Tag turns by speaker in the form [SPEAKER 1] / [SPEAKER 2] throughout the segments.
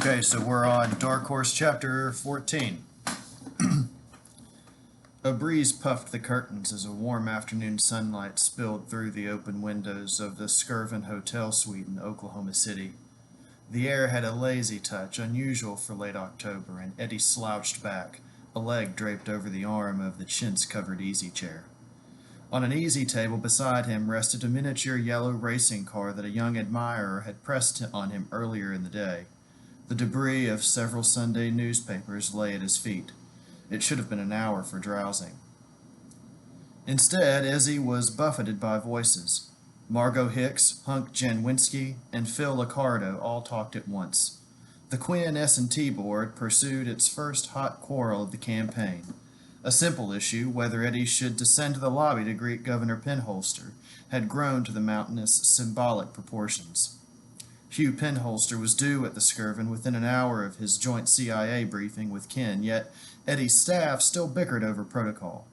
[SPEAKER 1] Okay, so we're on Dark Horse chapter 14. A breeze puffed the curtains as a warm afternoon sunlight spilled through the open windows of the Skirvin Hotel suite in Oklahoma City. The air had a lazy touch, unusual for late October, and Eddie slouched back, a leg draped over the arm of the chintz-covered easy chair. On an easy table beside him rested a miniature yellow racing car that a young admirer had pressed on him earlier in the day. The debris of several Sunday newspapers lay at his feet. It should have been an hour for drowsing. Instead, Izzy was buffeted by voices. Margot Hicks, Hunk Janwinski, and Phil Liccardo all talked at once. The Quinn S&T board pursued its first hot quarrel of the campaign. A simple issue, whether Eddie should descend to the lobby to greet Governor Penholster, had grown to the mountainous symbolic proportions. Hugh Penholster was due at the Skirvin within an hour of his joint CIA briefing with Ken, yet Eddie's staff still bickered over protocol.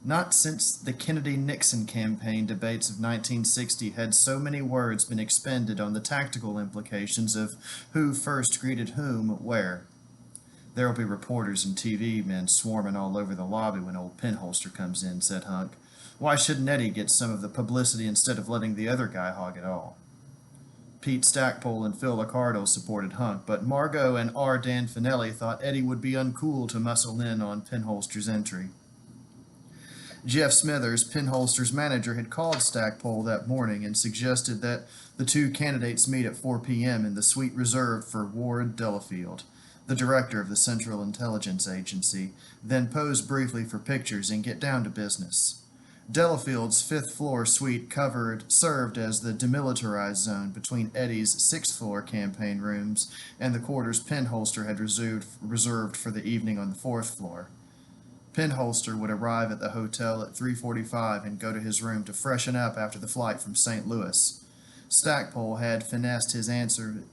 [SPEAKER 1] Not since the Kennedy-Nixon campaign debates of 1960 had so many words been expended on the tactical implications of who first greeted whom where. There'll be reporters and TV men swarming all over the lobby when old Penholster comes in, said Hunk. Why shouldn't Eddie get some of the publicity instead of letting the other guy hog it all? Pete Stackpole and Phil Liccardo supported Hunk, but Margot and R. Dan Finelli thought Eddie would be uncool to muscle in on Penholster's entry. Jeff Smithers, Penholster's manager, had called Stackpole that morning and suggested that the two candidates meet at 4 p.m. in the suite reserved for Ward Delafield, the director of the Central Intelligence Agency, then pose briefly for pictures and get down to business. Delafield's fifth-floor suite served as the demilitarized zone between Eddie's sixth-floor campaign rooms and the quarters Penholster had reserved for the evening on the fourth floor. Penholster would arrive at the hotel at 3:45 and go to his room to freshen up after the flight from St. Louis. Stackpole had finessed his answer,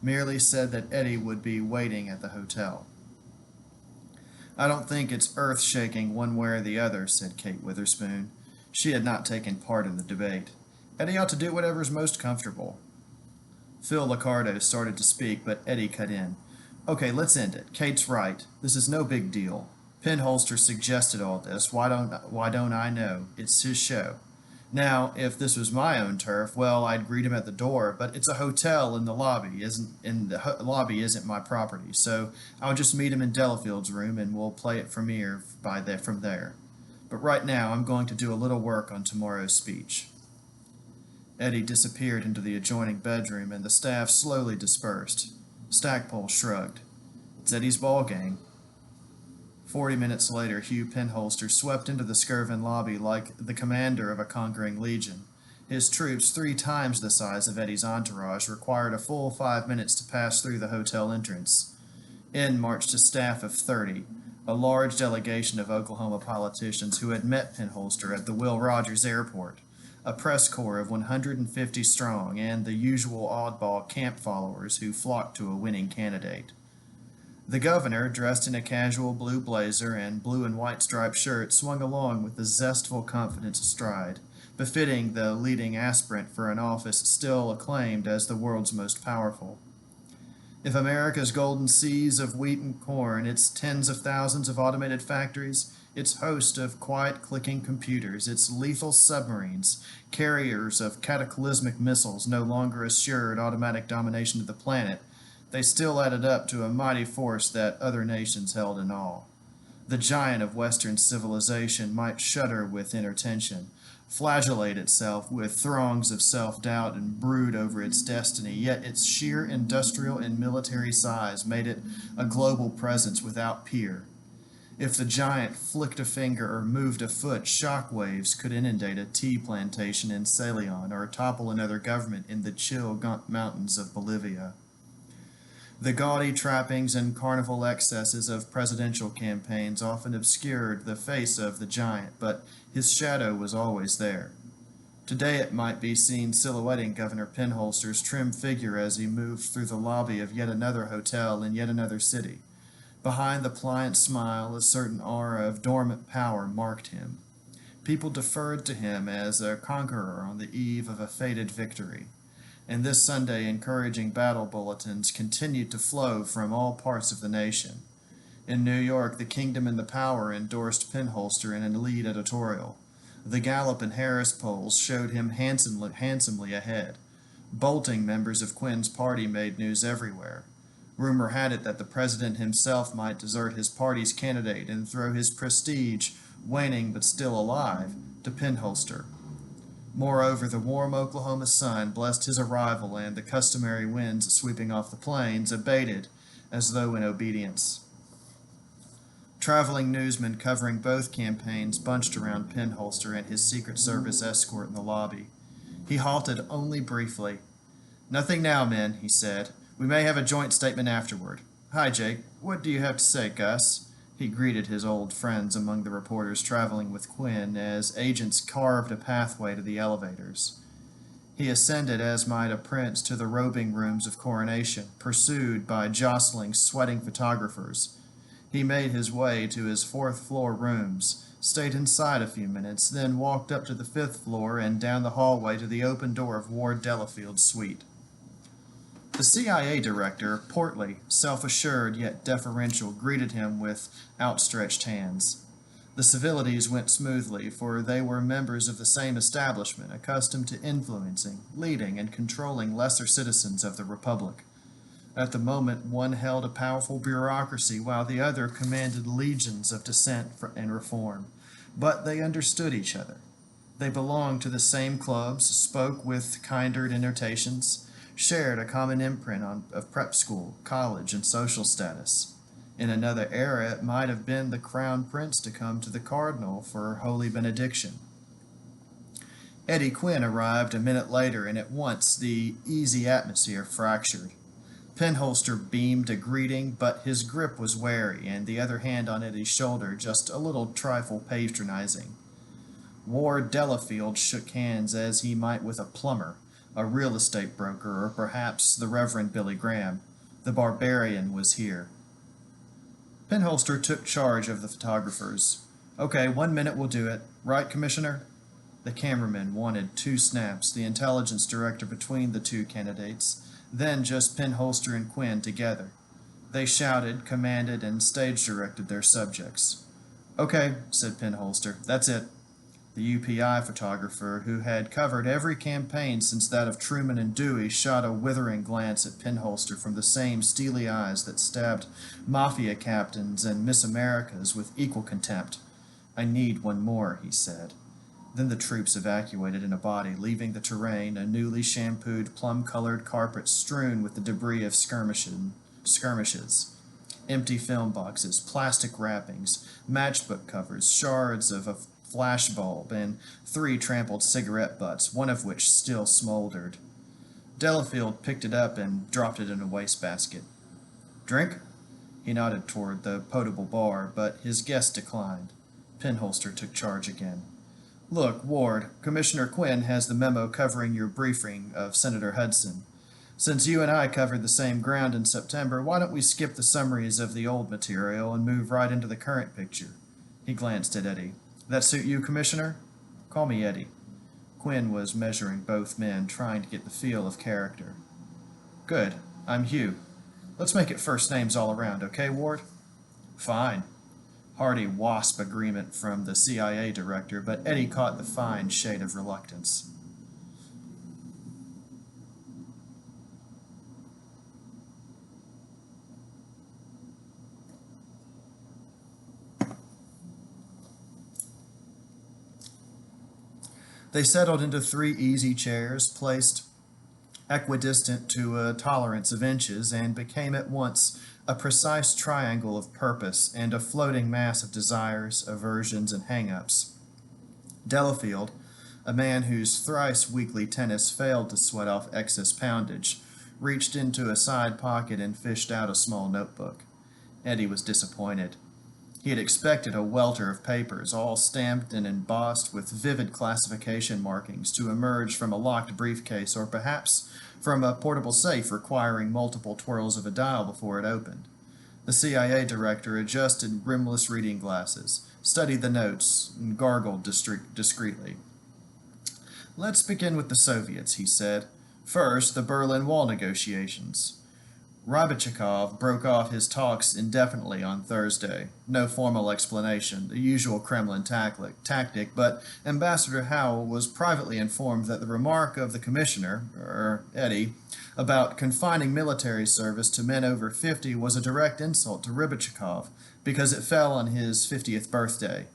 [SPEAKER 1] merely said that Eddie would be waiting at the hotel. I don't think it's earth-shaking one way or the other, said Kate Witherspoon. She had not taken part in the debate. Eddie ought to do whatever's most comfortable. Phil Liccardo started to speak, but Eddie cut in. Okay, let's end it. Kate's right. This is no big deal. Penholster suggested all this. Why don't I know? It's his show. Now, if this was my own turf, well, I'd greet him at the door, but it's a hotel and the lobby isn't my property, so I'll just meet him in Delafield's room and we'll play it from there. But right now, I'm going to do a little work on tomorrow's speech. Eddie disappeared into the adjoining bedroom and the staff slowly dispersed. Stackpole shrugged. It's Eddie's ball game. 40 minutes later, Hugh Penholster swept into the Skirvin lobby like the commander of a conquering legion. His troops, 3 times the size of Eddie's entourage, required a full 5 minutes to pass through the hotel entrance. In marched a staff of 30, a large delegation of Oklahoma politicians who had met Penholster at the Will Rogers Airport, a press corps of 150 strong, and the usual oddball camp followers who flocked to a winning candidate. The governor, dressed in a casual blue blazer and blue and white striped shirt, swung along with the zestful confidence astride, befitting the leading aspirant for an office still acclaimed as the world's most powerful. If America's golden seas of wheat and corn, its tens of thousands of automated factories, its host of quiet clicking computers, its lethal submarines, carriers of cataclysmic missiles no longer assured automatic domination of the planet, they still added up to a mighty force that other nations held in awe. The giant of Western civilization might shudder with inattention, flagellate itself with throngs of self-doubt, and brood over its destiny, yet its sheer industrial and military size made it a global presence without peer. If the giant flicked a finger or moved a foot, shock waves could inundate a tea plantation in Ceylon or topple another government in the chill mountains of Bolivia. The gaudy trappings and carnival excesses of presidential campaigns often obscured the face of the giant, but his shadow was always there. Today it might be seen silhouetting Governor Penholster's trim figure as he moved through the lobby of yet another hotel in yet another city. Behind the pliant smile, a certain aura of dormant power marked him. People deferred to him as a conqueror on the eve of a fated victory. and this Sunday encouraging battle bulletins continued to flow from all parts of the nation. In New York, the Kingdom and the Power endorsed Penholster in a lead editorial. The Gallup and Harris polls showed him handsomely ahead. Bolting members of Quinn's party made news everywhere. Rumor had it that the president himself might desert his party's candidate and throw his prestige, waning but still alive, to Penholster. Moreover, the warm Oklahoma sun blessed his arrival, and the customary winds sweeping off the plains abated as though in obedience. Traveling newsmen covering both campaigns bunched around Penholster and his Secret Service escort in the lobby. He halted only briefly. "Nothing now, men," he said. "We may have a joint statement afterward. Hi, Jake. What do you have to say, Gus?" He greeted his old friends among the reporters traveling with Quinn as agents carved a pathway to the elevators. He ascended as might a prince to the robing rooms of coronation, pursued by jostling, sweating photographers. He made his way to his fourth-floor rooms, stayed inside a few minutes, then walked up to the fifth floor and down the hallway to the open door of Ward Delafield's suite. The CIA director, portly, self-assured yet deferential, greeted him with outstretched hands. The civilities went smoothly, for they were members of the same establishment, accustomed to influencing, leading, and controlling lesser citizens of the Republic. At the moment, one held a powerful bureaucracy, while the other commanded legions of dissent and reform. But they understood each other. They belonged to the same clubs, spoke with kinder denotations, shared a common imprint of prep school, college, and social status. In another era, it might have been the crown prince to come to the cardinal for holy benediction. Eddie Quinn arrived a minute later, and at once the easy atmosphere fractured. Penholster beamed a greeting, but his grip was wary, and the other hand on Eddie's shoulder just a little trifle patronizing. Ward Delafield shook hands as he might with a plumber, a real estate broker, or perhaps the Reverend Billy Graham. The barbarian was here. Penholster took charge of the photographers. "Okay, 1 minute will do it. Right, Commissioner?" The cameraman wanted 2 snaps, the intelligence director between the 2 candidates, then just Penholster and Quinn together. They shouted, commanded, and stage-directed their subjects. "Okay," said Penholster, "that's it." The UPI photographer, who had covered every campaign since that of Truman and Dewey, shot a withering glance at Penholster from the same steely eyes that stabbed mafia captains and Miss Americas with equal contempt. "I need one more," he said. Then the troops evacuated in a body, leaving the terrain a newly shampooed, plum-colored carpet strewn with the debris of skirmishes. Empty film boxes, plastic wrappings, matchbook covers, shards of a flashbulb, and 3 trampled cigarette butts, one of which still smoldered. Delafield picked it up and dropped it in a wastebasket. "Drink?" He nodded toward the potable bar, but his guest declined. Penholster took charge again. "Look, Ward, Commissioner Quinn has the memo covering your briefing of Senator Hudson. Since you and I covered the same ground in September, why don't we skip the summaries of the old material and move right into the current picture?" He glanced at Eddie. "That suit you, Commissioner?" "Call me Eddie." Quinn was measuring both men, trying to get the feel of character. "Good. I'm Hugh. Let's make it first names all around, okay, Ward?" "Fine." Hearty wasp agreement from the CIA director, but Eddie caught the fine shade of reluctance. They settled into 3 easy chairs, placed equidistant to a tolerance of inches, and became at once a precise triangle of purpose and a floating mass of desires, aversions, and hang-ups. Delafield, a man whose thrice-weekly tennis failed to sweat off excess poundage, reached into a side pocket and fished out a small notebook. Eddie was disappointed. He had expected a welter of papers, all stamped and embossed with vivid classification markings, to emerge from a locked briefcase or perhaps from a portable safe requiring multiple twirls of a dial before it opened. The CIA director adjusted rimless reading glasses, studied the notes, and gargled discreetly. "Let's begin with the Soviets," he said. First, the Berlin Wall negotiations. Ryabchikov broke off his talks indefinitely on Thursday. No formal explanation, the usual Kremlin tactic, but Ambassador Howell was privately informed that the remark of the commissioner, Eddy, about confining military service to men over 50 was a direct insult to Ryabchikov because it fell on his 50th birthday.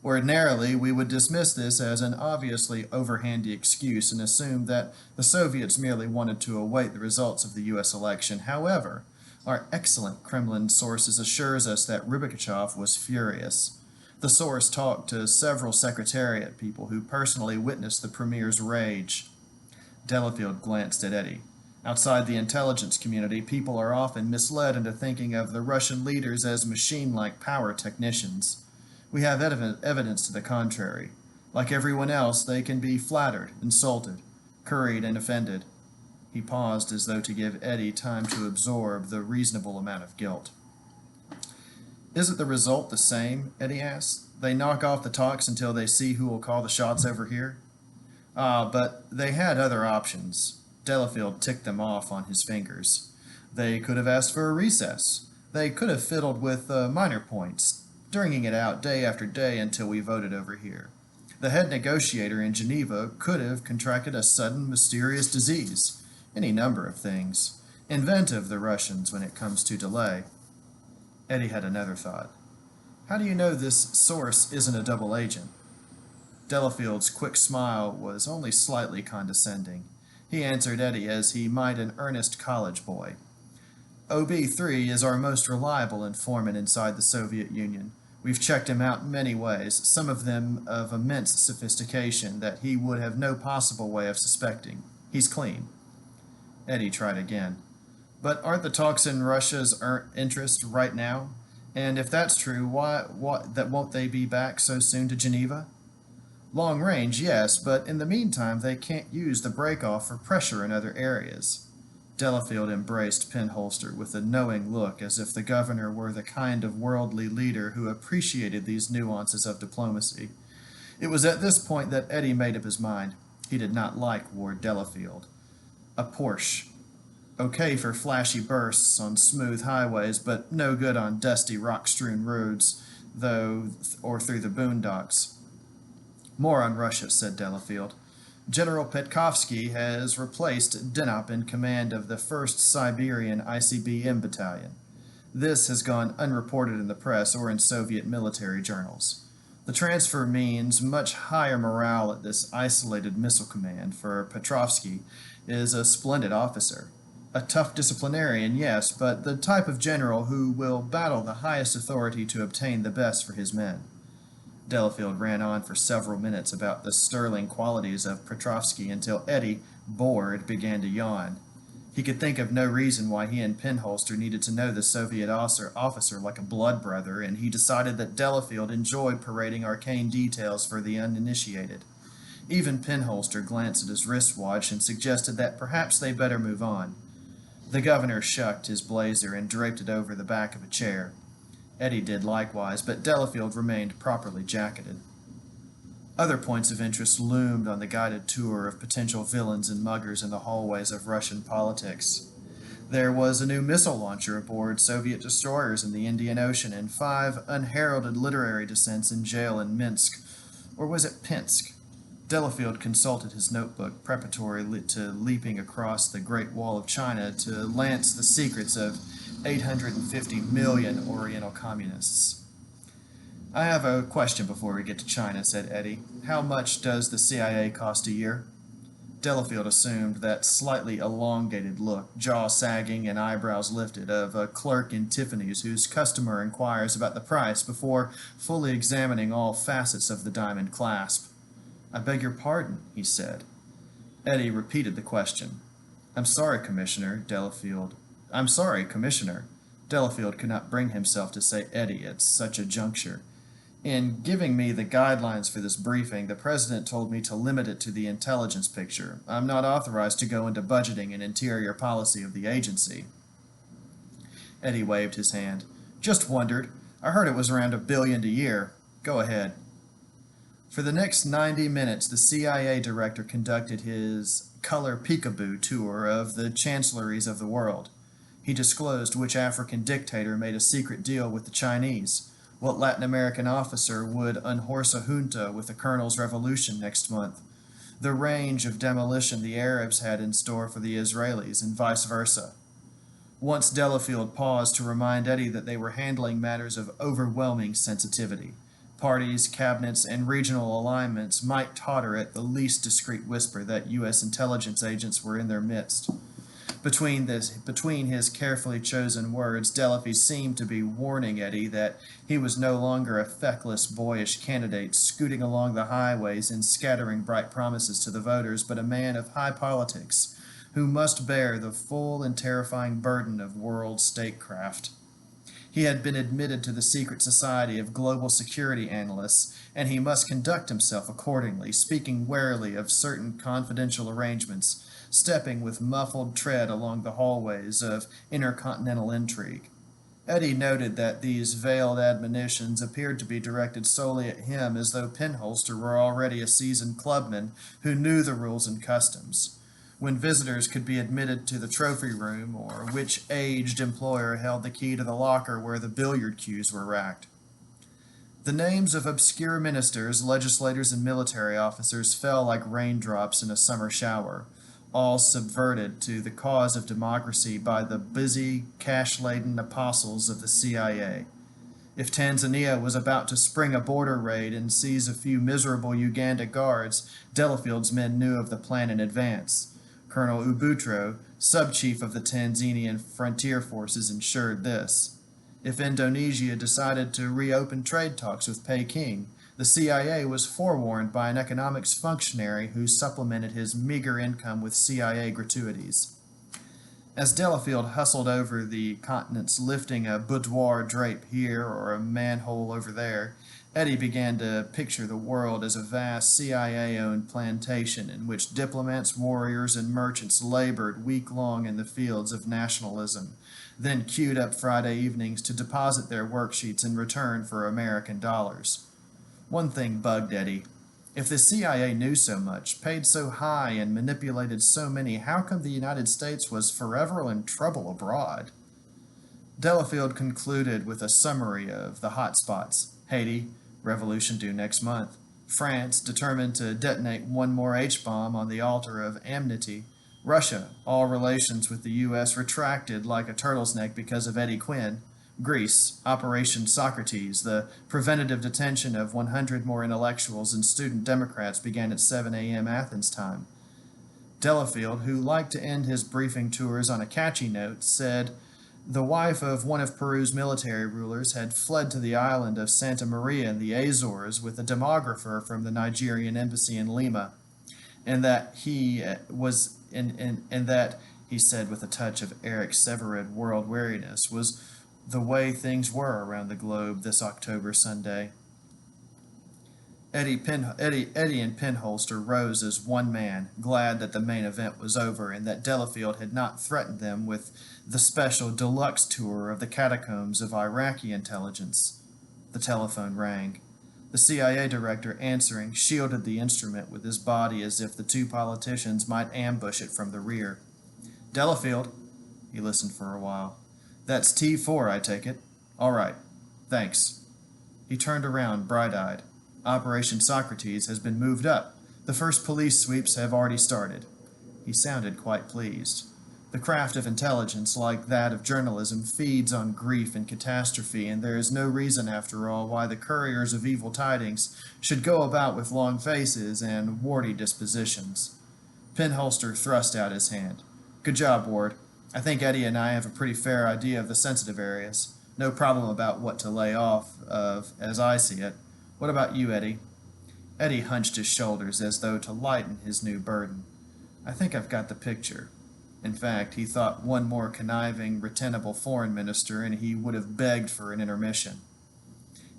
[SPEAKER 1] Ordinarily, we would dismiss this as an obviously overhandy excuse and assume that the Soviets merely wanted to await the results of the U.S. election. However, our excellent Kremlin sources assures us that Ryabchikov was furious. The source talked to several Secretariat people who personally witnessed the premier's rage. Delafield glanced at Eddy. Outside the intelligence community, people are often misled into thinking of the Russian leaders as machine-like power technicians. We have evidence to the contrary. Like everyone else, they can be flattered, insulted, curried, and offended. He paused as though to give Eddy time to absorb the reasonable amount of guilt. Isn't the result the same? Eddy asked. They knock off the talks until they see who will call the shots over here? But they had other options. Delafield ticked them off on his fingers. They could have asked for a recess. They could have fiddled with minor points, stringing it out day after day until we voted over here. The head negotiator in Geneva could have contracted a sudden, mysterious disease. Any number of things. Inventive, the Russians, when it comes to delay. Eddy had another thought. How do you know this source isn't a double agent? Delafield's quick smile was only slightly condescending. He answered Eddy as he might an earnest college boy. OB3 is our most reliable informant inside the Soviet Union. We've checked him out in many ways, some of them of immense sophistication that he would have no possible way of suspecting. He's clean. Eddy tried again. But aren't the talks in Russia's interest right now? And if that's true, won't they be back so soon to Geneva? Long range, yes, but in the meantime they can't use the break-off for pressure in other areas. Delafield embraced Penholster with a knowing look, as if the governor were the kind of worldly leader who appreciated these nuances of diplomacy. It was at this point that Eddy made up his mind. He did not like Ward Delafield. A Porsche. Okay for flashy bursts on smooth highways, but no good on dusty, rock-strewn roads, or through the boondocks. More on Russia, said Delafield. General Petkovsky has replaced Denop in command of the 1st Siberian ICBM Battalion. This has gone unreported in the press or in Soviet military journals. The transfer means much higher morale at this isolated missile command, for Petrovsky is a splendid officer. A tough disciplinarian, yes, but the type of general who will battle the highest authority to obtain the best for his men. Delafield ran on for several minutes about the sterling qualities of Petrovsky until Eddy, bored, began to yawn. He could think of no reason why he and Penholster needed to know the Soviet officer like a blood brother, and he decided that Delafield enjoyed parading arcane details for the uninitiated. Even Penholster glanced at his wristwatch and suggested that perhaps they better move on. The governor shucked his blazer and draped it over the back of a chair. Eddy did likewise, but Delafield remained properly jacketed. Other points of interest loomed on the guided tour of potential villains and muggers in the hallways of Russian politics. There was a new missile launcher aboard Soviet destroyers in the Indian Ocean and 5 unheralded literary descents in jail in Minsk. Or was it Pinsk? Delafield consulted his notebook preparatory to leaping across the Great Wall of China to lance the secrets of 850 million Oriental communists. I have a question before we get to China, said Eddy. How much does the CIA cost a year? Delafield assumed that slightly elongated look, jaw sagging and eyebrows lifted, of a clerk in Tiffany's whose customer inquires about the price before fully examining all facets of the diamond clasp. I beg your pardon, he said. Eddy repeated the question. I'm sorry, Commissioner. Delafield could not bring himself to say Eddy at such a juncture. In giving me the guidelines for this briefing, the President told me to limit it to the intelligence picture. I'm not authorized to go into budgeting and interior policy of the agency. Eddy waved his hand. Just wondered. I heard it was around $1 billion a year. Go ahead. For the next 90 minutes, the CIA director conducted his color peekaboo tour of the chancelleries of the world. He disclosed which African dictator made a secret deal with the Chinese, what Latin American officer would unhorse a junta with the colonel's revolution next month, the range of demolition the Arabs had in store for the Israelis, and vice versa. Once Delafield paused to remind Eddie that they were handling matters of overwhelming sensitivity. Parties, cabinets, and regional alignments might totter at the least discreet whisper that U.S. intelligence agents were in their midst. Between his carefully chosen words, Delafield seemed to be warning Eddie that he was no longer a feckless, boyish candidate scooting along the highways and scattering bright promises to the voters, but a man of high politics who must bear the full and terrifying burden of world statecraft. He had been admitted to the secret society of global security analysts, and he must conduct himself accordingly, speaking warily of certain confidential arrangements, stepping with muffled tread along the hallways of intercontinental intrigue. Eddie noted that these veiled admonitions appeared to be directed solely at him, as though Penholster were already a seasoned clubman who knew the rules and customs. When visitors could be admitted to the trophy room, or which aged employer held the key to the locker where the billiard cues were racked. The names of obscure ministers, legislators, and military officers fell like raindrops in a summer shower, all subverted to the cause of democracy by the busy, cash-laden apostles of the CIA. If Tanzania was about to spring a border raid and seize a few miserable Uganda guards, Delafield's men knew of the plan in advance. Colonel Ubutro, sub-chief of the Tanzanian frontier forces, ensured this. If Indonesia decided to reopen trade talks with Peking, the CIA was forewarned by an economics functionary who supplemented his meager income with CIA gratuities. As Delafield hustled over the continents lifting a boudoir drape here or a manhole over there, Eddie began to picture the world as a vast CIA-owned plantation in which diplomats, warriors, and merchants labored week-long in the fields of nationalism, then queued up Friday evenings to deposit their worksheets in return for American dollars. One thing bugged Eddie. If the CIA knew so much, paid so high, and manipulated so many, how come the United States was forever in trouble abroad? Delafield concluded with a summary of the hot spots. Haiti, revolution due next month. France, determined to detonate one more H-bomb on the altar of amnesty. Russia, all relations with the U.S. retracted like a turtle's neck because of Eddie Quinn. Greece, Operation Socrates, the preventative detention of 100 more intellectuals and student Democrats began at 7 a.m. Athens time. Delafield, who liked to end his briefing tours on a catchy note, said the wife of one of Peru's military rulers had fled to the island of Santa Maria in the Azores with a demographer from the Nigerian embassy in Lima, and that he he said with a touch of Eric Severid world weariness, was the way things were around the globe this October Sunday. Eddie and Penholster rose as one man, glad that the main event was over and that Delafield had not threatened them with the special deluxe tour of the catacombs of Iraqi intelligence. The telephone rang. The CIA director, answering, shielded the instrument with his body as if the two politicians might ambush it from the rear. Delafield. He listened for a while. That's T4, I take it. All right. Thanks. He turned around, bright-eyed. Operation Socrates has been moved up. The first police sweeps have already started. He sounded quite pleased. The craft of intelligence, like that of journalism, feeds on grief and catastrophe, and there is no reason, after all, why the couriers of evil tidings should go about with long faces and warty dispositions. Penholster thrust out his hand. Good job, Ward. I think Eddie and I have a pretty fair idea of the sensitive areas. No problem about what to lay off of, as I see it. What about you, Eddie? Eddie hunched his shoulders as though to lighten his new burden. I think I've got the picture. In fact, he thought one more conniving, retenable foreign minister, and he would have begged for an intermission.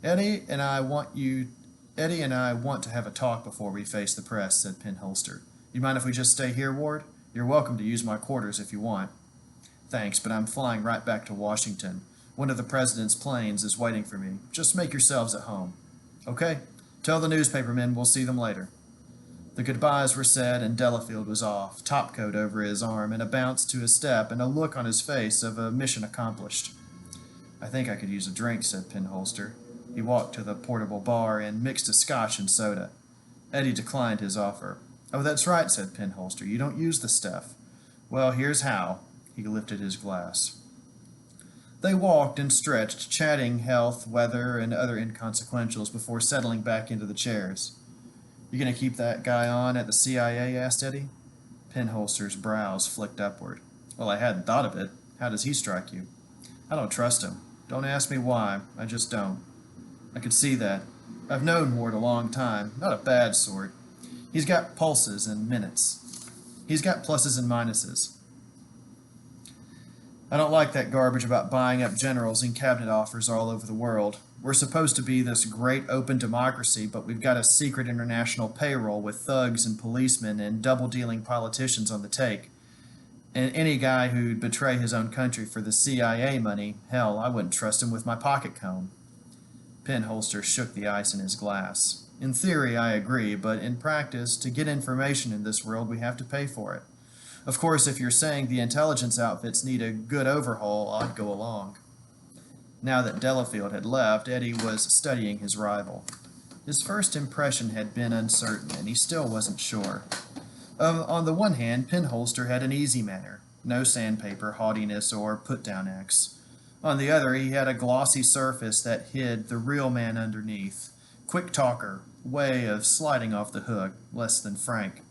[SPEAKER 1] Eddie and I want to have a talk before we face the press, said Penholster. You mind if we just stay here, Ward? You're welcome to use my quarters if you want. Thanks, but I'm flying right back to Washington. One of the president's planes is waiting for me. Just make yourselves at home. Okay? Tell the newspapermen we'll see them later. The goodbyes were said, and Delafield was off, topcoat over his arm, and a bounce to his step, and a look on his face of a mission accomplished. I think I could use a drink, said Penholster. He walked to the portable bar and mixed a scotch and soda. Eddie declined his offer. Oh, that's right, said Penholster. You don't use the stuff. Well, here's how. He lifted his glass. They walked and stretched, chatting health, weather, and other inconsequentials before settling back into the chairs. You going to keep that guy on at the CIA? Asked Eddie. Penholster's brows flicked upward. Well, I hadn't thought of it. How does he strike you? I don't trust him. Don't ask me why. I just don't. I could see that. I've known Ward a long time. Not a bad sort. He's got pulses and minutes. He's got pluses and minuses. I don't like that garbage about buying up generals and cabinet offers all over the world. We're supposed to be this great open democracy, but we've got a secret international payroll with thugs and policemen and double-dealing politicians on the take. And any guy who'd betray his own country for the CIA money, hell, I wouldn't trust him with my pocket comb. Penholster shook the ice in his glass. In theory, I agree, but in practice, to get information in this world, we have to pay for it. Of course, if you're saying the intelligence outfits need a good overhaul, I'd go along. Now that Delafield had left, Eddie was studying his rival. His first impression had been uncertain, and he still wasn't sure. On the one hand, Penholster had an easy manner, no sandpaper, haughtiness, or put-down acts. On the other, he had a glossy surface that hid the real man underneath. Quick talker, way of sliding off the hook, less than frank.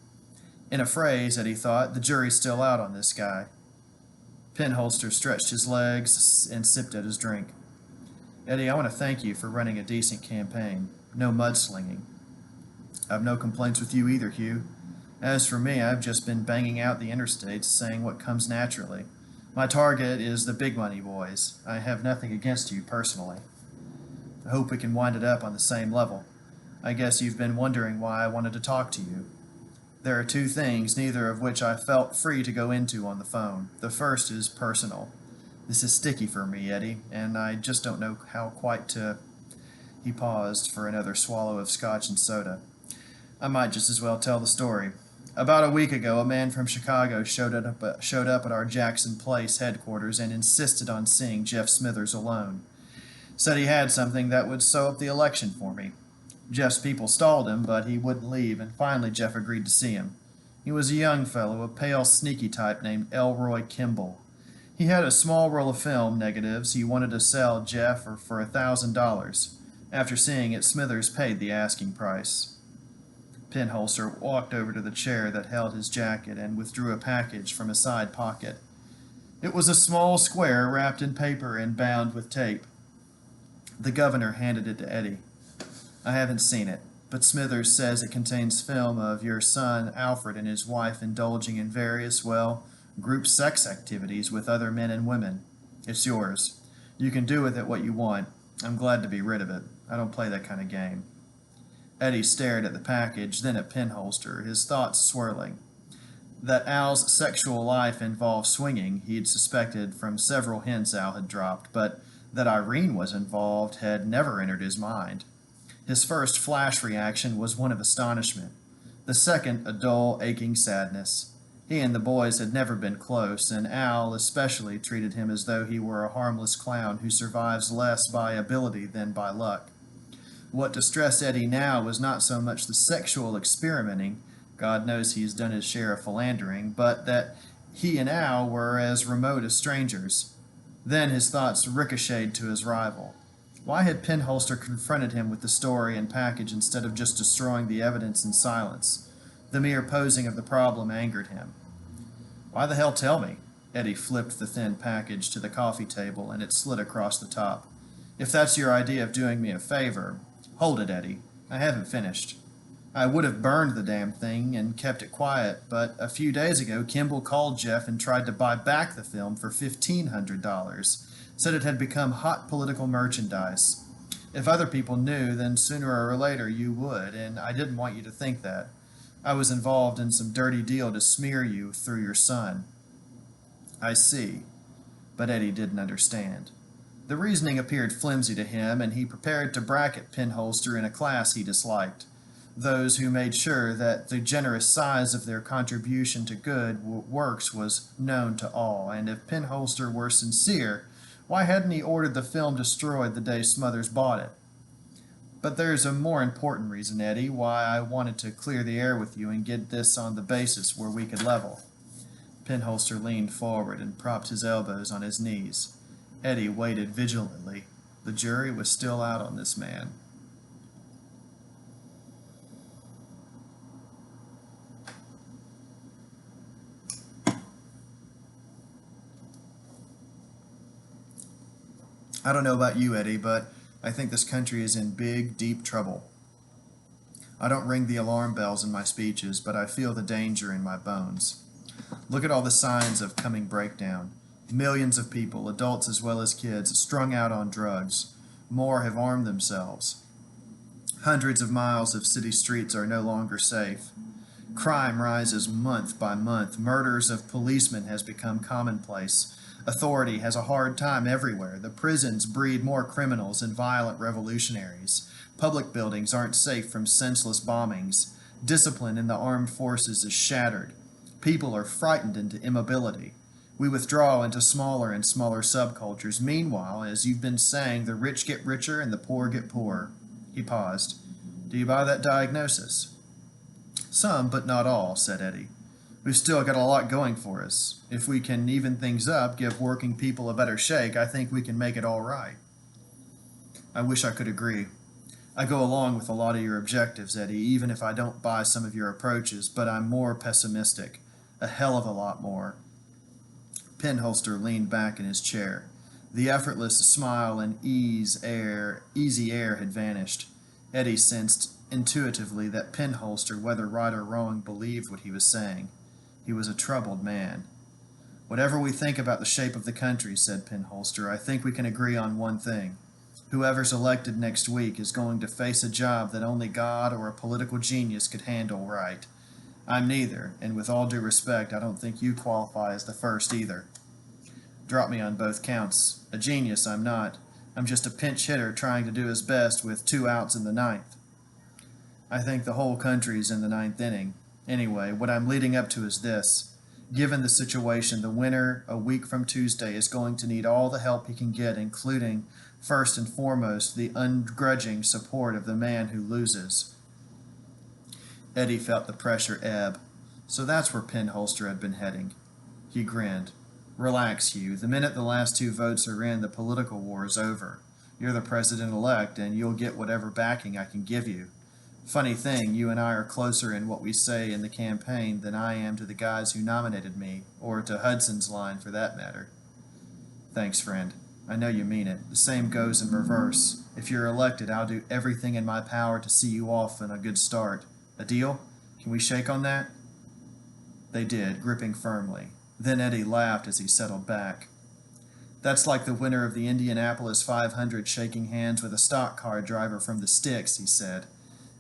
[SPEAKER 1] In a phrase, Eddie thought, the jury's still out on this guy. Penholster stretched his legs and sipped at his drink. Eddie, I want to thank you for running a decent campaign. No mudslinging. I've no complaints with you either, Hugh. As for me, I've just been banging out the interstates, saying what comes naturally. My target is the big money boys. I have nothing against you personally. I hope we can wind it up on the same level. I guess you've been wondering why I wanted to talk to you. There are two things, neither of which I felt free to go into on the phone. The first is personal. This is sticky for me, Eddie, and I just don't know how quite to... He paused for another swallow of scotch and soda. I might just as well tell the story. About a week ago, a man from Chicago showed up at our Jackson Place headquarters and insisted on seeing Jeff Smithers alone. Said he had something that would sew up the election for me. Jeff's people stalled him, but he wouldn't leave, and finally Jeff agreed to see him. He was a young fellow, a pale, sneaky type named Elroy Kimball. He had a small roll of film negatives he wanted to sell Jeff for $1,000. After seeing it, Smithers paid the asking price. Penholster walked over to the chair that held his jacket and withdrew a package from a side pocket. It was a small square wrapped in paper and bound with tape. The governor handed it to Eddie. I haven't seen it, but Smithers says it contains film of your son Alfred and his wife indulging in various, group sex activities with other men and women. It's yours. You can do with it what you want. I'm glad to be rid of it. I don't play that kind of game. Eddie stared at the package, then at Penholster, his thoughts swirling. That Al's sexual life involved swinging he'd suspected from several hints Al had dropped, but that Irene was involved had never entered his mind. His first flash reaction was one of astonishment. The second, a dull, aching sadness. He and the boys had never been close, and Al especially treated him as though he were a harmless clown who survives less by ability than by luck. What distressed Eddie now was not so much the sexual experimenting, God knows he's done his share of philandering, but that he and Al were as remote as strangers. Then his thoughts ricocheted to his rival. Why had Penholster confronted him with the story and package instead of just destroying the evidence in silence? The mere posing of the problem angered him. Why the hell tell me? Eddie flipped the thin package to the coffee table, and it slid across the top. If that's your idea of doing me a favor... Hold it, Eddie. I haven't finished. I would have burned the damn thing and kept it quiet, but a few days ago Kimball called Jeff and tried to buy back the film for $1,500. Said it had become hot political merchandise. If other people knew, then sooner or later you would, and I didn't want you to think that. I was involved in some dirty deal to smear you through your son. I see. But Eddie didn't understand. The reasoning appeared flimsy to him, and he prepared to bracket Penholster in a class he disliked, those who made sure that the generous size of their contribution to good works was known to all, and if Penholster were sincere, why hadn't he ordered the film destroyed the day Smothers bought it? But there's a more important reason, Eddie, why I wanted to clear the air with you and get this on the basis where we could level. Penholster leaned forward and propped his elbows on his knees. Eddie waited vigilantly. The jury was still out on this man. I don't know about you, Eddie, but I think this country is in big, deep trouble. I don't ring the alarm bells in my speeches, but I feel the danger in my bones. Look at all the signs of coming breakdown. Millions of people, adults as well as kids, strung out on drugs. More have armed themselves. Hundreds of miles of city streets are no longer safe. Crime rises month by month. Murders of policemen has become commonplace. Authority has a hard time everywhere. The prisons breed more criminals and violent revolutionaries. Public buildings aren't safe from senseless bombings. Discipline in the armed forces is shattered. People are frightened into immobility. We withdraw into smaller and smaller subcultures. Meanwhile, as you've been saying, the rich get richer and the poor get poorer. He paused. Do you buy that diagnosis? Some, but not all, said Eddie. We've still got a lot going for us. If we can even things up, give working people a better shake, I think we can make it all right. I wish I could agree. I go along with a lot of your objectives, Eddie, even if I don't buy some of your approaches, but I'm more pessimistic. A hell of a lot more. Penholster leaned back in his chair. The effortless smile and easy air had vanished. Eddie sensed intuitively that Penholster, whether right or wrong, believed what he was saying. He was a troubled man. Whatever we think about the shape of the country, said Penholster, I think we can agree on one thing. Whoever's elected next week is going to face a job that only God or a political genius could handle right. I'm neither, and with all due respect, I don't think you qualify as the first either. Drop me on both counts. A genius, I'm not. I'm just a pinch hitter trying to do his best with 2 outs in the ninth. I think the whole country's in the ninth inning. Anyway, what I'm leading up to is this. Given the situation, the winner, a week from Tuesday, is going to need all the help he can get, including, first and foremost, the ungrudging support of the man who loses. Eddie felt the pressure ebb. So that's where Penholster had been heading. He grinned. Relax, Hugh. The minute the last 2 votes are in, the political war is over. You're the president-elect, and you'll get whatever backing I can give you. Funny thing, you and I are closer in what we say in the campaign than I am to the guys who nominated me, or to Hudson's line for that matter. Thanks, friend. I know you mean it. The same goes in reverse. If you're elected, I'll do everything in my power to see you off in a good start. A deal? Can we shake on that? They did, gripping firmly. Then Eddie laughed as he settled back. That's like the winner of the Indianapolis 500 shaking hands with a stock car driver from the sticks, he said.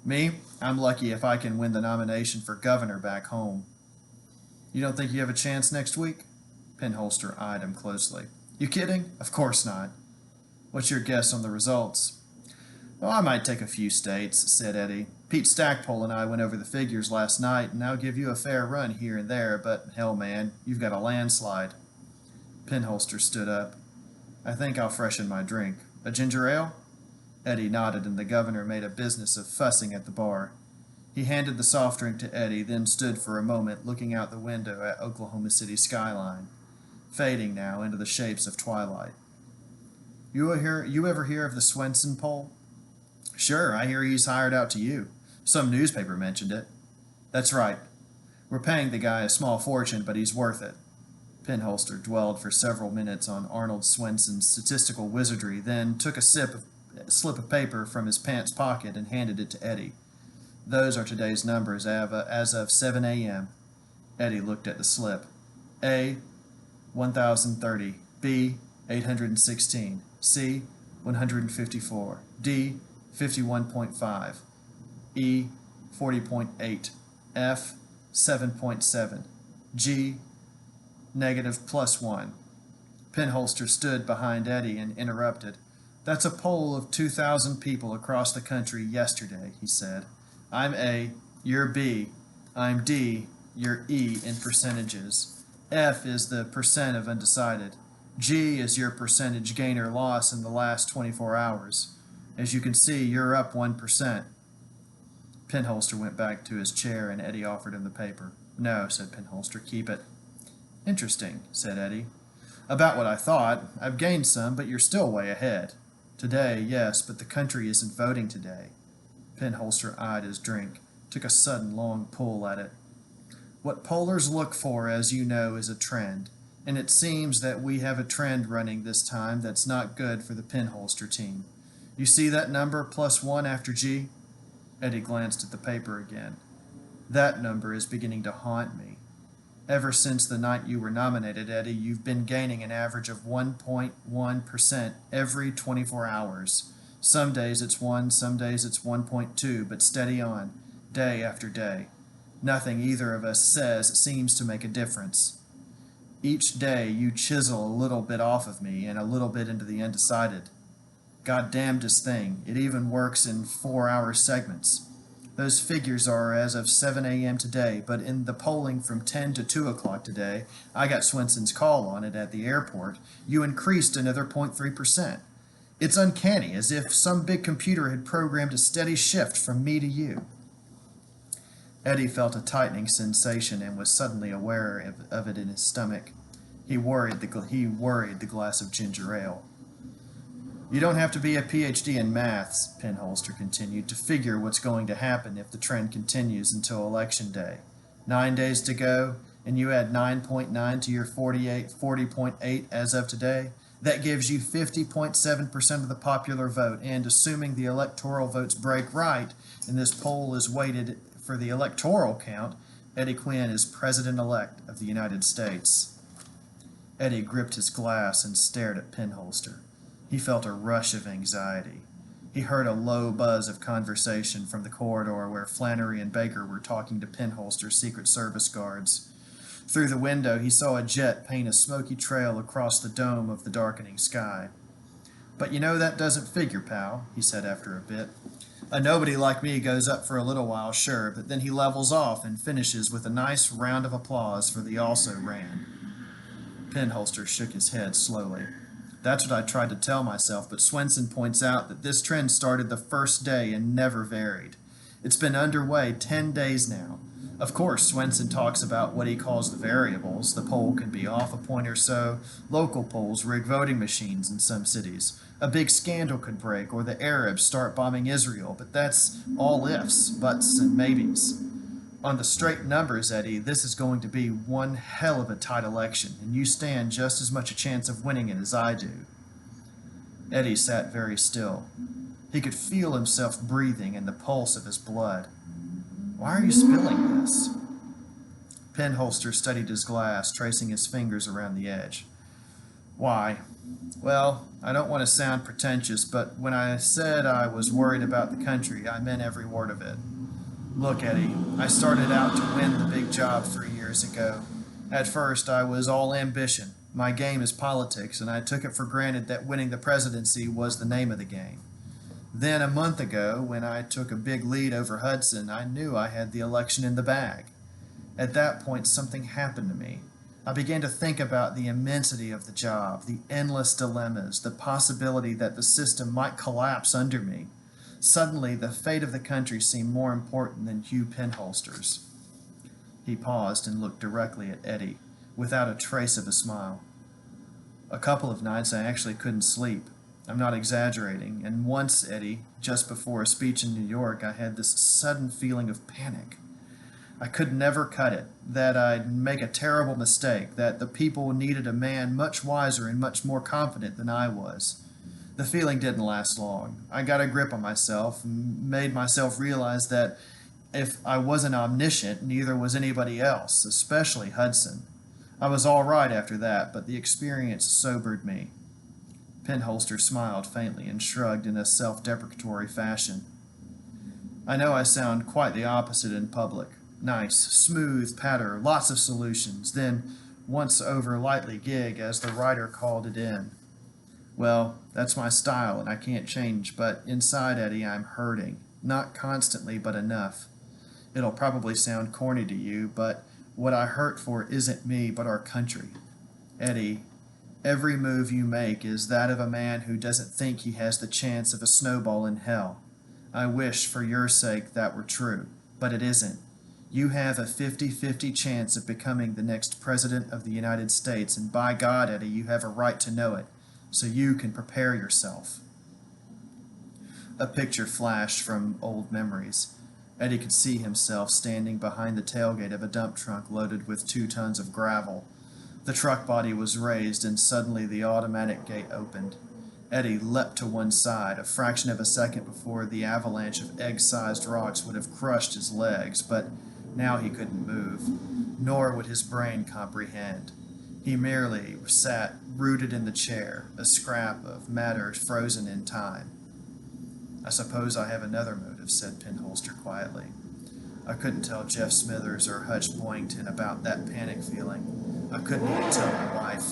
[SPEAKER 1] Me, I'm lucky if I can win the nomination for governor back home. You don't think you have a chance next week? Penholster eyed him closely. You kidding? Of course not. What's your guess on the results? Oh, I might take a few states, said Eddie. Pete Stackpole and I went over the figures last night, and I'll give you a fair run here and there, but hell, man, you've got a landslide. Penholster stood up. I think I'll freshen my drink. A ginger ale? Eddie nodded, and the governor made a business of fussing at the bar. He handed the soft drink to Eddie, then stood for a moment looking out the window at Oklahoma City skyline, fading now into the shapes of twilight. You ever hear of the Swenson poll? Sure, I hear he's hired out to you. Some newspaper mentioned it. That's right. We're paying the guy a small fortune, but he's worth it. Penholster dwelled for several minutes on Arnold Swenson's statistical wizardry, then took a slip of paper from his pants pocket and handed it to Eddie. Those are today's numbers as of 7 a.m. Eddie looked at the slip. A, 1030. B, 816. C, 154. D, 51.5. E, 40.8. F, 7.7. G, negative +1. Penholster stood behind Eddie and interrupted. That's a poll of 2,000 people across the country yesterday, he said. I'm A, you're B, I'm D, you're E in percentages. F is the percent of undecided. G is your percentage gain or loss in the last 24 hours. As you can see, you're up 1%. Penholster went back to his chair and Eddie offered him the paper. No, said Penholster, keep it. Interesting, said Eddie. About what I thought. I've gained some, but you're still way ahead. Today, yes, but the country isn't voting today. Penholster eyed his drink, took a sudden long pull at it. What pollers look for, as you know, is a trend, and it seems that we have a trend running this time that's not good for the Penholster team. You see that number +1 after G? Eddie glanced at the paper again. That number is beginning to haunt me. Ever since the night you were nominated, Eddie, you've been gaining an average of 1.1% every 24 hours. Some days it's 1, some days it's 1.2, but steady on, day after day. Nothing either of us says seems to make a difference. Each day you chisel a little bit off of me and a little bit into the undecided. God damnedest thing, it even works in 4-hour segments. Those figures are as of 7 a.m. today, but in the polling from 10 to 2 o'clock today, I got Swenson's call on it at the airport, you increased another 0.3%. It's uncanny, as if some big computer had programmed a steady shift from me to you. Eddie felt a tightening sensation and was suddenly aware of it in his stomach. He worried the glass of ginger ale. You don't have to be a PhD in maths, Penholster continued, to figure what's going to happen if the trend continues until Election Day. 9 days to go, and you add 9.9 to your 40.8 as of today. That gives you 50.7% of the popular vote, and assuming the electoral votes break right, and this poll is weighted for the electoral count, Eddie Quinn is President-elect of the United States. Eddie gripped his glass and stared at Penholster. He felt a rush of anxiety. He heard a low buzz of conversation from the corridor where Flannery and Baker were talking to Penholster's Secret Service guards. Through the window, he saw a jet paint a smoky trail across the dome of the darkening sky. But you know that doesn't figure, pal, he said after a bit. A nobody like me goes up for a little while, sure, but then he levels off and finishes with a nice round of applause for the also-ran. Penholster shook his head slowly. That's what I tried to tell myself, but Swenson points out that this trend started the first day and never varied. It's been underway 10 days now. Of course, Swenson talks about what he calls the variables. The poll can be off a point or so. Local polls rig voting machines in some cities. A big scandal could break, or the Arabs start bombing Israel, but that's all ifs, buts, and maybes. On the straight numbers, Eddie, this is going to be one hell of a tight election, and you stand just as much a chance of winning it as I do. Eddie sat very still. He could feel himself breathing and the pulse of his blood. Why are you spilling this? Penholster studied his glass, tracing his fingers around the edge. Why? Well, I don't want to sound pretentious, but when I said I was worried about the country, I meant every word of it. Look, Eddie, I started out to win the big job 3 years ago. At first, I was all ambition. My game is politics, and I took it for granted that winning the presidency was the name of the game. Then a month ago, when I took a big lead over Hudson, I knew I had the election in the bag. At that point, something happened to me. I began to think about the immensity of the job, the endless dilemmas, the possibility that the system might collapse under me. Suddenly, the fate of the country seemed more important than Hugh Penholster's. He paused and looked directly at Eddie, without a trace of a smile. A couple of nights I actually couldn't sleep. I'm not exaggerating, and once, Eddie, just before a speech in New York, I had this sudden feeling of panic. I could never cut it, that I'd make a terrible mistake, that the people needed a man much wiser and much more confident than I was. The feeling didn't last long. I got a grip on myself and made myself realize that if I wasn't omniscient, neither was anybody else, especially Hudson. I was all right after that, but the experience sobered me. Penholster smiled faintly and shrugged in a self-deprecatory fashion. I know I sound quite the opposite in public. Nice, smooth patter, lots of solutions. Then, once-over-lightly gig, as the writer called it in. Well, that's my style, and I can't change, but inside, Eddie, I'm hurting. Not constantly, but enough. It'll probably sound corny to you, but what I hurt for isn't me, but our country. Eddie, every move you make is that of a man who doesn't think he has the chance of a snowball in hell. I wish, for your sake, that were true, but it isn't. You have a 50-50 chance of becoming the next President of the United States, and by God, Eddie, you have a right to know it, so you can prepare yourself. A picture flashed from old memories. Eddie could see himself standing behind the tailgate of a dump truck loaded with 2 tons of gravel. The truck body was raised, and suddenly the automatic gate opened. Eddie leapt to one side, a fraction of a second before the avalanche of egg-sized rocks would have crushed his legs, but now he couldn't move, nor would his brain comprehend. He merely sat rooted in the chair, a scrap of matter frozen in time. I suppose I have another motive, said Penholster quietly. I couldn't tell Jeff Smithers or Hutch Boynton about that panic feeling. I couldn't even tell my wife.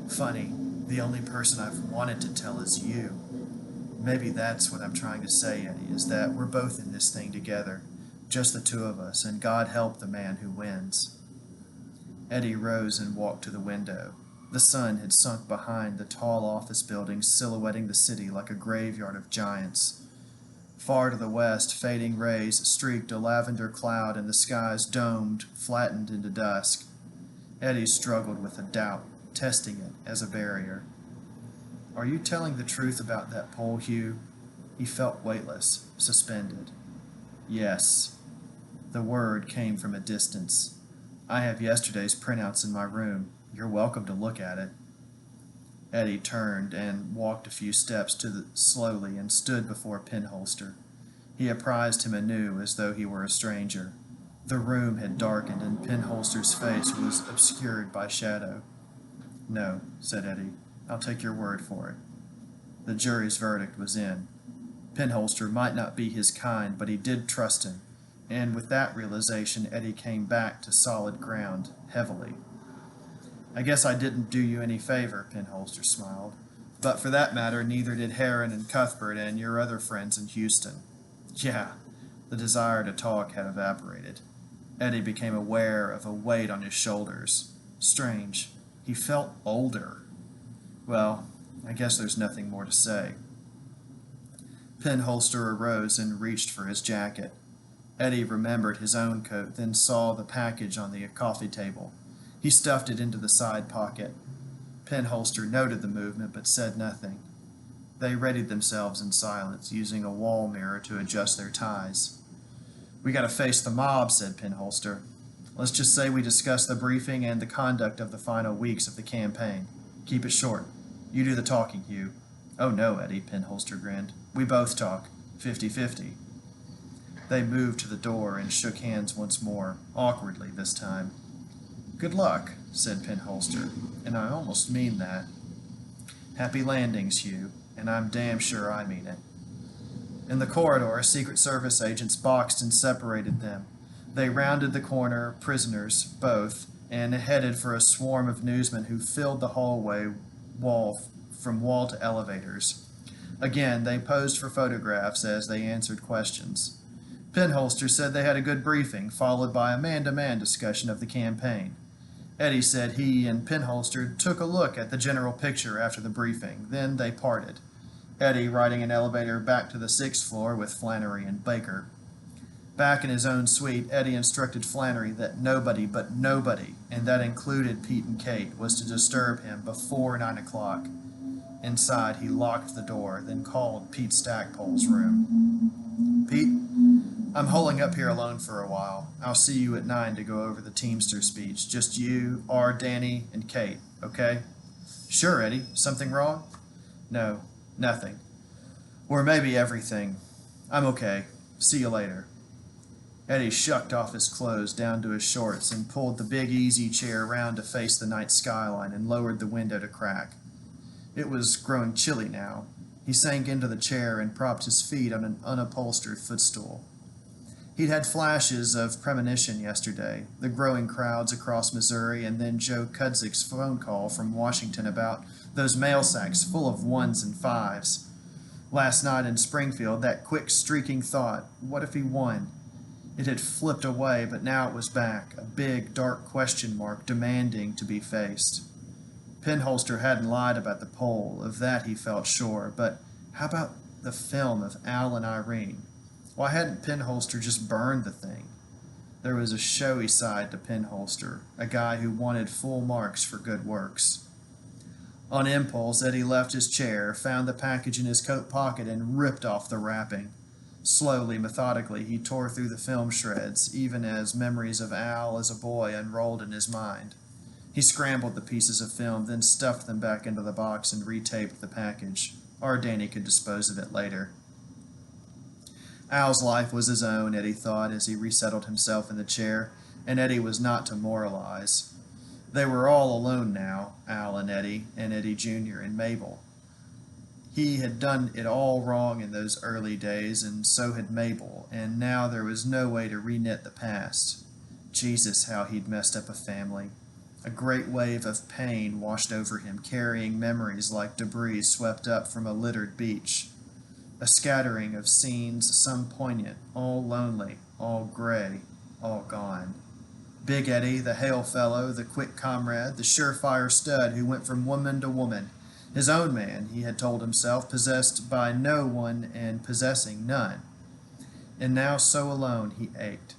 [SPEAKER 1] Funny, the only person I've wanted to tell is you. Maybe that's what I'm trying to say, Eddie, is that we're both in this thing together, just the two of us, and God help the man who wins. Eddie rose and walked to the window. The sun had sunk behind the tall office buildings, silhouetting the city like a graveyard of giants. Far to the west, fading rays streaked a lavender cloud, and the skies domed, flattened into dusk. Eddie struggled with a doubt, testing it as a barrier. Are you telling the truth about that pole, Hugh? He felt weightless, suspended. Yes. The word came from a distance. I have yesterday's printouts in my room. You're welcome to look at it. Eddie turned and walked a few steps slowly and stood before Penholster. He apprised him anew as though he were a stranger. The room had darkened, and Penholster's face was obscured by shadow. No, said Eddie. I'll take your word for it. The jury's verdict was in. Penholster might not be his kind, but he did trust him, and with that realization, Eddie came back to solid ground, heavily. I guess I didn't do you any favor, Penholster smiled. But for that matter, neither did Heron and Cuthbert and your other friends in Houston. Yeah, the desire to talk had evaporated. Eddie became aware of a weight on his shoulders. Strange. He felt older. Well, I guess there's nothing more to say. Penholster arose and reached for his jacket. Eddie remembered his own coat, then saw the package on the coffee table. He stuffed it into the side pocket. Penholster noted the movement, but said nothing. They readied themselves in silence, using a wall mirror to adjust their ties. We gotta face the mob, said Penholster. Let's just say we discuss the briefing and the conduct of the final weeks of the campaign. Keep it short. You do the talking, Hugh. Oh no, Eddie, Penholster grinned. We both talk. 50-50. They moved to the door and shook hands once more, awkwardly this time. Good luck, said Penholster, and I almost mean that. Happy landings, Hugh, and I'm damn sure I mean it. In the corridor, Secret Service agents boxed and separated them. They rounded the corner, prisoners, both, and headed for a swarm of newsmen who filled the hallway from wall to elevators. Again, they posed for photographs as they answered questions. Penholster said they had a good briefing, followed by a man-to-man discussion of the campaign. Eddie said he and Penholster took a look at the general picture after the briefing. Then they parted. Eddie riding an elevator back to the 6th floor with Flannery and Baker. Back in his own suite, Eddie instructed Flannery that nobody, and that included Pete and Kate, was to disturb him before 9 o'clock. Inside, he locked the door, then called Pete Stackpole's room. Pete, I'm holing up here alone for a while. I'll see you at 9 to go over the Teamster speech. Just you, R, Danny, and Kate, okay? Sure, Eddie. Something wrong? No, nothing. Or maybe everything. I'm okay. See you later. Eddie shucked off his clothes down to his shorts and pulled the big easy chair around to face the night skyline and lowered the window to crack. It was growing chilly now. He sank into the chair and propped his feet on an unupholstered footstool. He'd had flashes of premonition yesterday, the growing crowds across Missouri, and then Joe Kudzik's phone call from Washington about those mail sacks full of ones and fives. Last night in Springfield, that quick streaking thought, what if he won? It had flipped away, but now it was back, a big, dark question mark demanding to be faced. Penholster hadn't lied about the poll, of that he felt sure, but how about the film of Al and Irene? Why hadn't Penholster just burned the thing? There was a showy side to Penholster, a guy who wanted full marks for good works. On impulse, Eddie left his chair, found the package in his coat pocket, and ripped off the wrapping. Slowly, methodically, he tore through the film shreds, even as memories of Al as a boy unrolled in his mind. He scrambled the pieces of film, then stuffed them back into the box and retaped the package. Or Danny could dispose of it later. Al's life was his own, Eddie thought, as he resettled himself in the chair, and Eddie was not to moralize. They were all alone now, Al and Eddie Jr. and Mabel. He had done it all wrong in those early days, and so had Mabel, and now there was no way to reknit the past. Jesus, how he'd messed up a family. A great wave of pain washed over him, carrying memories like debris swept up from a littered beach. A scattering of scenes, some poignant, all lonely, all gray, all gone. Big Eddie, the hail fellow, the quick comrade, the surefire stud who went from woman to woman. His own man, he had told himself, possessed by no one and possessing none. And now so alone he ached.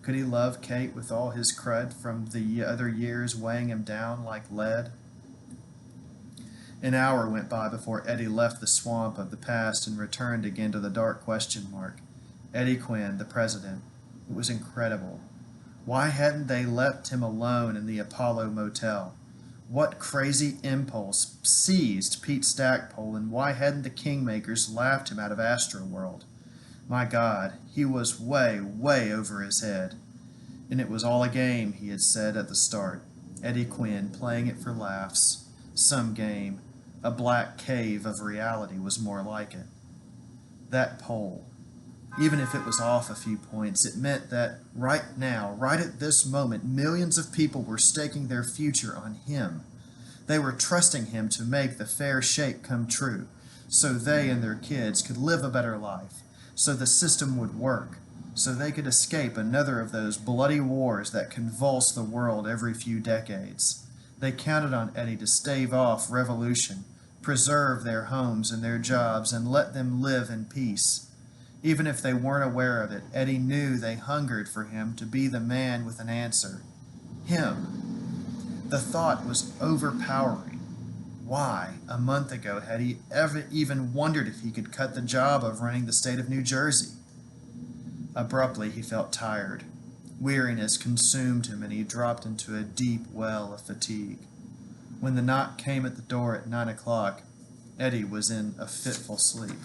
[SPEAKER 1] Could he love Kate with all his crud from the other years weighing him down like lead? An hour went by before Eddie left the swamp of the past and returned again to the dark question mark. Eddie Quinn, the president. It was incredible. Why hadn't they left him alone in the Apollo Motel? What crazy impulse seized Pete Stackpole, and why hadn't the Kingmakers laughed him out of Astroworld? My God, he was way, way over his head. And it was all a game, he had said at the start. Eddie Quinn playing it for laughs. Some game. A black cave of reality was more like it. That poll. Even if it was off a few points, it meant that right now, right at this moment, millions of people were staking their future on him. They were trusting him to make the fair shake come true, so they and their kids could live a better life, so the system would work, so they could escape another of those bloody wars that convulse the world every few decades. They counted on Eddie to stave off revolution, preserve their homes and their jobs, and let them live in peace. Even if they weren't aware of it, Eddie knew they hungered for him to be the man with an answer. Him. The thought was overpowering. Why, a month ago, had he ever even wondered if he could cut the job of running the state of New Jersey? Abruptly, he felt tired. Weariness consumed him, and he dropped into a deep well of fatigue. When the knock came at the door at 9 o'clock, Eddie was in a fitful sleep.